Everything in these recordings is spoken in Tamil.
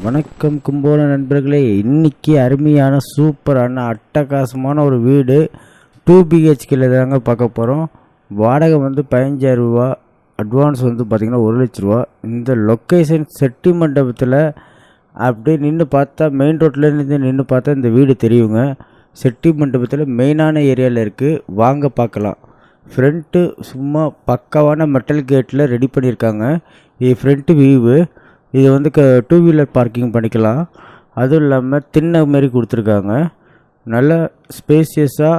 வணக்கம் கும்போண நண்பர்களே, இன்னைக்கு அருமையான சூப்பரான அட்டகாசமான ஒரு வீடு 2 BHK தாங்க பார்க்க போகிறோம். வாடகை வந்து 15,000 ரூபா, அட்வான்ஸ் வந்து பார்த்திங்கன்னா 1,00,000 ரூபா. இந்த லொக்கேஷன் செட்டி மண்டபத்தில் அப்படியே நின்று பார்த்தா, மெயின் ரோட்லேருந்து நின்று பார்த்தா இந்த வீடு தெரியுங்க. செட்டி மண்டபத்தில் மெயினான ஏரியாவில் இருக்குது. வாங்க பார்க்கலாம். ஃப்ரண்ட்டு சும்மா பக்காவான மெட்டல் கேட்டில் ரெடி பண்ணியிருக்காங்க. இது ஃப்ரண்ட்டு வியூவு. இது வந்து 2 வீலர் பார்க்கிங் பண்ணிக்கலாம். அதுவும் இல்லாமல் திண்ணை மாரி கொடுத்துருக்காங்க. நல்ல ஸ்பேசியஸாக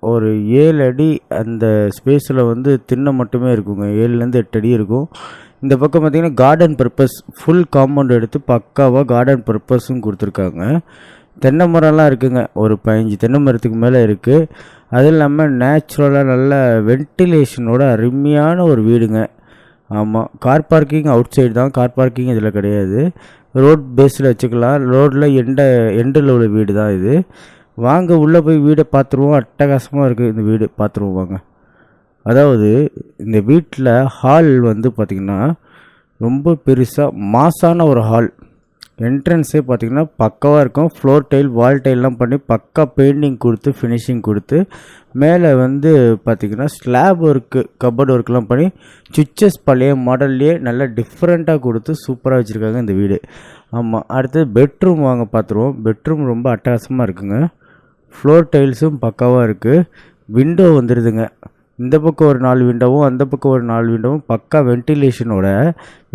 ஒரு 7 அடி அந்த ஸ்பேஸில் வந்து திண்ணை மட்டுமே இருக்குங்க. 7லேருந்து 8 அடி இருக்கும். இந்த பக்கம் பார்த்திங்கன்னா கார்டன் பர்பஸ் ஃபுல் காம்பவுண்ட் எடுத்து பக்காவாக கார்டன் பர்பஸும் கொடுத்துருக்காங்க. தென்னை மரம்லாம் இருக்குங்க. ஒரு 15 தென்னை மரத்துக்கு மேலே இருக்குது. அதுவும் இல்லாமல் நேச்சுரலாக நல்ல வென்டிலேஷனோட அருமையான ஒரு வீடுங்க. ஆமாம், கார் பார்க்கிங் அவுட் சைடு தான், கார் பார்க்கிங் இதில் கிடையாது. ரோட் பேஸில் வச்சுக்கலாம். ரோட்டில் எண்டில் உள்ள வீடு தான் இது. வாங்க உள்ளே போய் வீடை பார்த்துருவோம். அட்டகாசமாக இருக்குது இந்த வீடு, பார்த்துருவோம் வாங்க. அதாவது இந்த வீட்டில் ஹால் வந்து பார்த்திங்கன்னா ரொம்ப பெருசாக மாசான ஒரு ஹால். என்ட்ரன்ஸே பார்த்திங்கன்னா பக்காவாக இருக்கும். ஃப்ளோர் டைல், வால் டைல்லாம் பண்ணி பக்கா பெயிண்டிங் கொடுத்து ஃபினிஷிங் கொடுத்து, மேலே வந்து பார்த்திங்கன்னா ஸ்லாப் ஒர்க்கு, கபோர்ட் ஒர்க்லாம் பண்ணி சுவிச்சஸ் பழைய மாடல்லையே நல்லா டிஃப்ரெண்ட்டாக கொடுத்து சூப்பராக வச்சுருக்காங்க இந்த வீடு. ஆமாம், அடுத்தது பெட்ரூம் வாங்க பார்த்துருவோம். பெட்ரூம் ரொம்ப அட்டகாசமாக இருக்குங்க. ஃப்ளோர் டைல்ஸும் பக்காவாக இருக்குது. விண்டோ வந்துடுதுங்க. இந்த பக்கம் ஒரு 4 விண்டோவும் அந்த பக்கம் ஒரு 4 விண்டோவும் பக்கா வென்டிலேஷனோட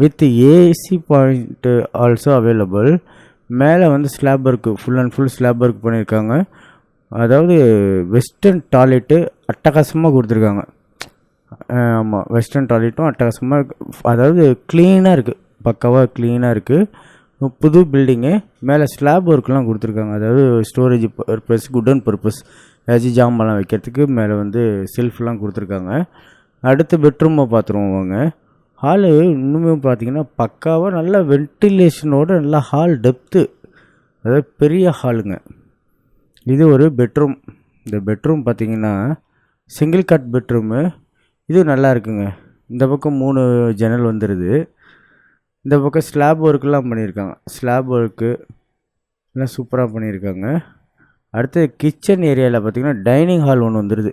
with AC point also available. மேலே வந்து slab work, full and full slab work பண்ணியிருக்காங்க. அதாவது வெஸ்டர்ன் டாய்லெட்டு அட்டகாசமாக கொடுத்துருக்காங்க. ஆமாம், வெஸ்டர்ன் டாய்லெட்டும் அட்டகாசமாக இருக்குது. அதாவது க்ளீனாக இருக்குது, பக்காவாக க்ளீனாக இருக்குது. புது பில்டிங்கு. மேலே ஸ்லாப் ஒர்க்லாம் கொடுத்துருக்காங்க. அதாவது ஸ்டோரேஜ் பர்பஸ், குடன் பர்பஸ், ஏதாச்சும் ஜாமெல்லாம் வைக்கிறதுக்கு மேலே வந்து செல்ஃப்லாம் கொடுத்துருக்காங்க. அடுத்த பெட்ரூமை பார்த்துருவோங்க. ஹாலு இன்னுமே பார்த்திங்கன்னா பக்காவாக நல்ல வென்டிலேஷனோட நல்லா ஹால் டெப்த்து, அதாவது பெரிய ஹாலுங்க. இது ஒரு பெட்ரூம். இந்த பெட்ரூம் பார்த்திங்கன்னா சிங்கிள் காட் பெட்ரூமு. இது நல்லா இருக்குங்க. இந்த பக்கம் 3 ஜன்னல் வந்துடுது. இந்த பக்கம் ஸ்லாப் ஒர்க்கெலாம் பண்ணியிருக்காங்க. ஸ்லாப் ஒர்க்கு எல்லாம் சூப்பராக பண்ணியிருக்காங்க. அடுத்து கிச்சன் ஏரியாவில் பார்த்திங்கன்னா டைனிங் ஹால் ஒன்று வந்துடுது.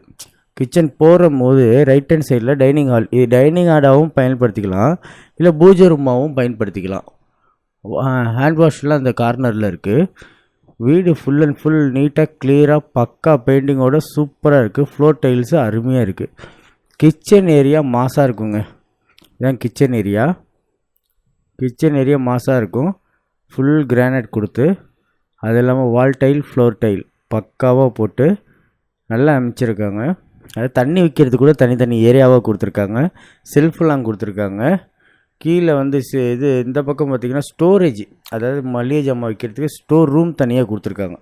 கிச்சன் போகிற போது ரைட் ஹேண்ட் சைடில் டைனிங் ஹால். இது டைனிங் ஹாலாகவும் பயன்படுத்திக்கலாம், இல்லை பூஜை ரூமாகவும் பயன்படுத்திக்கலாம். ஹேண்ட் வாஷ்லாம் அந்த கார்னரில் இருக்குது. வீடு ஃபுல் அண்ட் ஃபுல் நீட்டாக கிளியராக பக்கா பெயிண்டிங்கோட சூப்பராக இருக்குது. ஃப்ளோர் டைல்ஸு அருமையாக இருக்குது. கிச்சன் ஏரியா மாசாக இருக்குங்க. இதுதான் கிச்சன் ஏரியா. கிச்சன் ஏரியா மாசாக இருக்கும். ஃபுல் கிரானைட் கொடுத்து, அது இல்லாமல் வால் டைல், ஃப்ளோர் டைல் பக்காவாக போட்டு நல்லா அமைச்சிருக்காங்க. அது தண்ணி வைக்கிறது கூட தனித்தனி ஏரியாவாக கொடுத்துருக்காங்க. செல்ஃபெல்லாம் கொடுத்துருக்காங்க. கீழே வந்து இது இந்த பக்கம் பார்த்திங்கன்னா ஸ்டோரேஜ், அதாவது மளிகை ஜாமான் வைக்கிறதுக்கு ஸ்டோர் ரூம் தனியாக கொடுத்துருக்காங்க.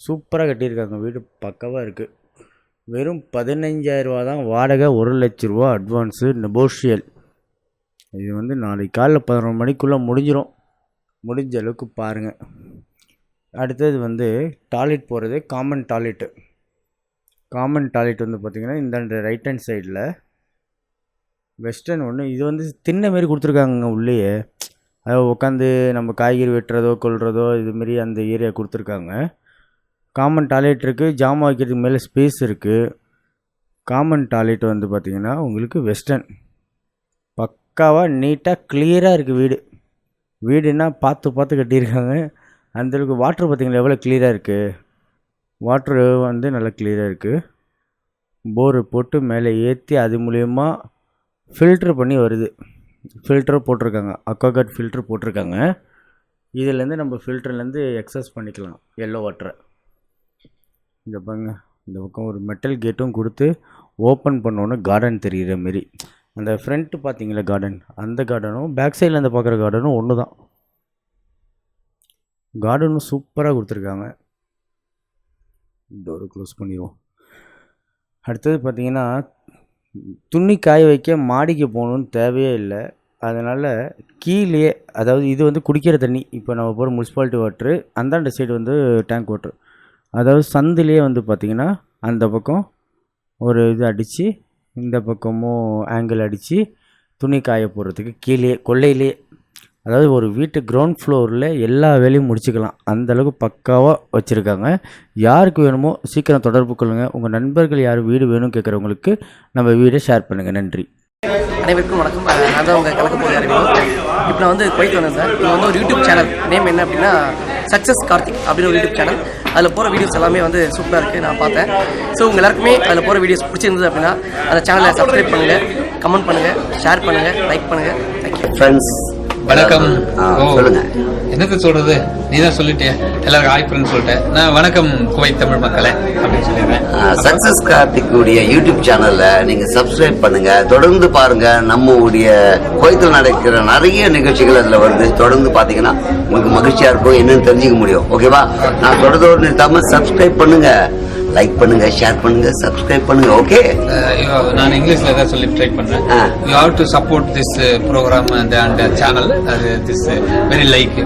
சூப்பராக கட்டியிருக்காங்க. வீடு பக்காவாக இருக்குது. வெறும் 15,000 ரூபா தான் வாடகை, 1,00,000 ரூபா அட்வான்ஸு, நெகோஷியல். இது வந்து நாளைக்கு காலைல 11 மணிக்குள்ளே முடிஞ்சிடும். முடிஞ்ச அளவுக்கு பாருங்கள். அடுத்தது வந்து டாய்லெட் போகிறது. Common toilet. காமன் டாய்லெட் வந்து பார்த்திங்கன்னா இந்த ரைட் ஹேண்ட் சைடில் வெஸ்டர்ன் ஒன்று. இது வந்து திண்ணை மாரி கொடுத்துருக்காங்க உள்ளேயே. அதாவது உட்காந்து நம்ம காய்கறி வெட்டுறதோ கொள்றதோ இதுமாரி அந்த ஏரியா கொடுத்துருக்காங்க. காமன் டாய்லெட் இருக்குது. ஜாமான் வைக்கிறதுக்கு மேலே ஸ்பேஸ் இருக்குது. காமன் டாய்லெட் வந்து பார்த்திங்கன்னா உங்களுக்கு வெஸ்டர்ன் பக்காவாக நீட்டாக கிளியராக இருக்குது வீடு. வீடுன்னா பார்த்து பார்த்து கட்டியிருக்காங்க. அந்தளவுக்கு வாட்ரு பார்த்திங்களா எவ்வளோ கிளியராக இருக்குது. வாட்ரு வந்து நல்லா கிளியராக இருக்குது. போரு போட்டு மேலே ஏற்றி அது மூலயமா ஃபில்ட்ரு பண்ணி வருது. ஃபில்டரும் போட்டிருக்காங்க. அக்வாகார்ட் ஃபில்ட்ரு போட்டிருக்காங்க. இதிலேருந்து நம்ம ஃபில்டர்லேருந்து எக்ஸஸ் பண்ணிக்கலாம் எல்லோ வாட்டரை. இந்த பாருங்க, இந்த பக்கம் ஒரு மெட்டல் கேட்டும் கொடுத்து ஓப்பன் பண்ணோன்னு கார்டன் தெரிகிற மாரி. அந்த ஃப்ரண்ட்டு பார்த்திங்களா கார்டன், அந்த கார்டனும் பேக் சைடில் அந்த பார்க்குற கார்டனும் ஒன்று தான். கார்டனும் சூப்பராக கொடுத்துருக்காங்க. டோரை க்ளோஸ் பண்ணிடுவோம். அடுத்தது பார்த்திங்கன்னா துணி காய வைக்க மாடிக்கு போகணுன்னு தேவையே இல்லை. அதனால் கீழே, அதாவது இது வந்து குடிக்கிற தண்ணி. இப்போ நம்ம போகிற முனிசிபாலிட்டி வாட்ரு, அந்தாண்ட சைடு வந்து டேங்க் வாட்ரு. அதாவது சந்திலே வந்து பார்த்திங்கன்னா அந்த பக்கம் ஒரு இது அடித்து, இந்த பக்கமும் ஆங்கிள் அடித்து துணி காய போடுறதுக்கு கீழே கொல்லையிலே அதாவது ஒரு வீட்டு கிரவுண்ட் ஃப்ளோரில் எல்லா வேலையும் முடிச்சுக்கலாம், அந்தளவுக்கு பக்காவாக வச்சுருக்காங்க. யாருக்கு வேணுமோ சீக்கிரம் தொடர்பு கொள்ளுங்கள். உங்கள் நண்பர்கள் யார் வீடு வேணும் கேட்குறவங்களுக்கு நம்ம வீடை ஷேர் பண்ணுங்கள். நன்றி. அனைவருக்கும் வணக்கம். நான் தான் உங்கள் கலக்க போகிற அறிவு. இப்போ நான் வந்து குவைத் வந்தேன் சார். இது வந்து ஒரு யூடியூப் சேனல் நேம் என்ன அப்படின்னா சக்ஸஸ் கார்த்திக் அப்படின்னு ஒரு யூடியூப் சேனல். அதில் போகிற வீடியோஸ் எல்லாமே வந்து சூப்பராக இருக்குது, நான் பார்த்தேன். ஸோ உங்கள் எல்லாருக்குமே அதில் போகிற வீடியோஸ் பிடிச்சிருந்தது அப்படின்னா அந்த சேனலை சப்ஸ்கிரைப் பண்ணுங்கள், கமெண்ட் பண்ணுங்கள், ஷேர் பண்ணுங்கள், லைக் பண்ணுங்கள். Thank you friends. வணக்கம். சொல்லுங்க. என்னது சொல்றது, நீ தான் சொல்லிட்டே எல்லாருக்கும் ஹாய் ஃப்ரெண்ட்ஸ் சொல்லிட்டேன். நான் வணக்கம் குவைத் தமிழ் மக்களே அப்படின்னு சொல்லிடுறேன். சக்சஸ் கார்த்திக்குடைய யூடியூப் சேனல்ல நீங்க சப்ஸ்கிரைப் பண்ணுங்க, தொடர்ந்து பாருங்க. நம்மளுடைய குவைத்தில் நடக்கிற நிறைய நிகழ்ச்சிகள் அதுல வருது. தொடர்ந்து பாத்தீங்கன்னா உங்களுக்கு மகிழ்ச்சியா இருக்கும், என்னன்னு தெரிஞ்சுக்க முடியும். ஓகேவா? நான் தொடர்ந்து நிறுத்தாம சப்ஸ்கிரைப் பண்ணுங்க, லைக் பண்ணுங்க, ஷேர் பண்ணுங்க, சப்ஸ்கிரைப் பண்ணுங்க. ஓகே, நான் இங்கிலீஷ்ல தான் சொல்லி ட்ரை பண்றேன். You have to support this programme and channel. This very like